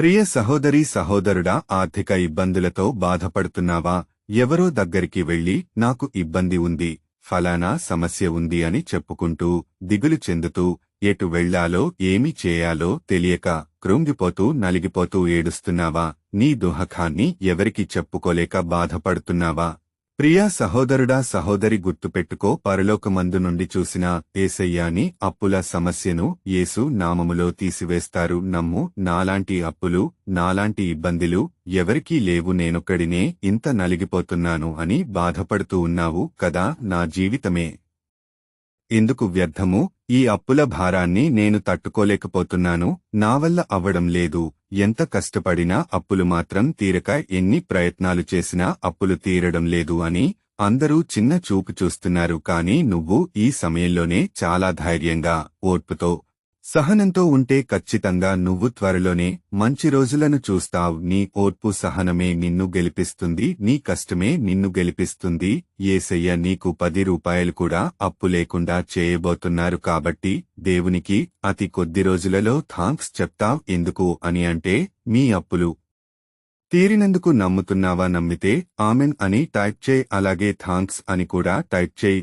ప్రియ సహోదరీ సహోదరుడా, ఆర్థిక ఇబ్బందులతో బాధపడుతున్నావా? ఎవరో దగ్గరికి వెళ్లి నాకు ఇబ్బంది ఉంది, ఫలానా సమస్య ఉంది అని చెప్పుకుంటూ దిగులు చెందుతూ ఎటు వెళ్లాలో ఏమి చేయాలో తెలియక కృంగిపోతూ నలిగిపోతూ ఏడుస్తున్నావా? నీ దుఃఖాన్ని ఎవరికి చెప్పుకోలేక బాధపడుతున్నావా? ప్రియా సహోదరుడా సహోదరి, గుర్తుపెట్టుకో, పరలోకమందు నుండి చూసిన యేసయ్యాని అప్పుల సమస్యను యేసు నామములో తీసివేస్తారు. నమ్ము. నాలాంటి అప్పులు, నాలాంటి ఇబ్బందులు ఎవరికీ లేవు. నేనొక్కడినే ఇంత నలిగిపోతున్నాను అని బాధపడుతూ ఉన్నావు కదా? నా జీవితమే ఎందుకు వ్యర్థము? ఈ అప్పుల భారాన్ని నేను తట్టుకోలేకపోతున్నాను, నా వల్ల అవ్వడం లేదు. ఎంత కష్టపడినా అప్పులు మాత్రం తీరక, ఎన్ని ప్రయత్నాలు చేసినా అప్పులు తీరడం లేదు అని అందరూ చిన్న చూపు చూస్తున్నారు. కాని నువ్వు ఈ సమయంలోనే చాలా ధైర్యంగా, ఓర్పుతో, సహనంతో ఉంటే ఖచ్చితంగా నువ్వు త్వరలోనే మంచి రోజులను చూస్తావ్. నీ ఓర్పు సహనమే నిన్ను గెలిపిస్తుంది. నీ కష్టమే నిన్ను గెలిపిస్తుంది. యేసయ్య నీకు 10 రూపాయలు కూడా అప్పు లేకుండా చేయబోతున్నారు. కాబట్టి దేవునికి అతి కొద్ది రోజులలో థాంక్స్ చెప్తావ్. ఎందుకు అని అంటే, మీ అప్పులు తీరినందుకు. నమ్ముతున్నావా? నమ్మితే ఆమెన్ అని టైప్ చేయి. అలాగే థాంక్స్ అని కూడా టైప్ చేయి.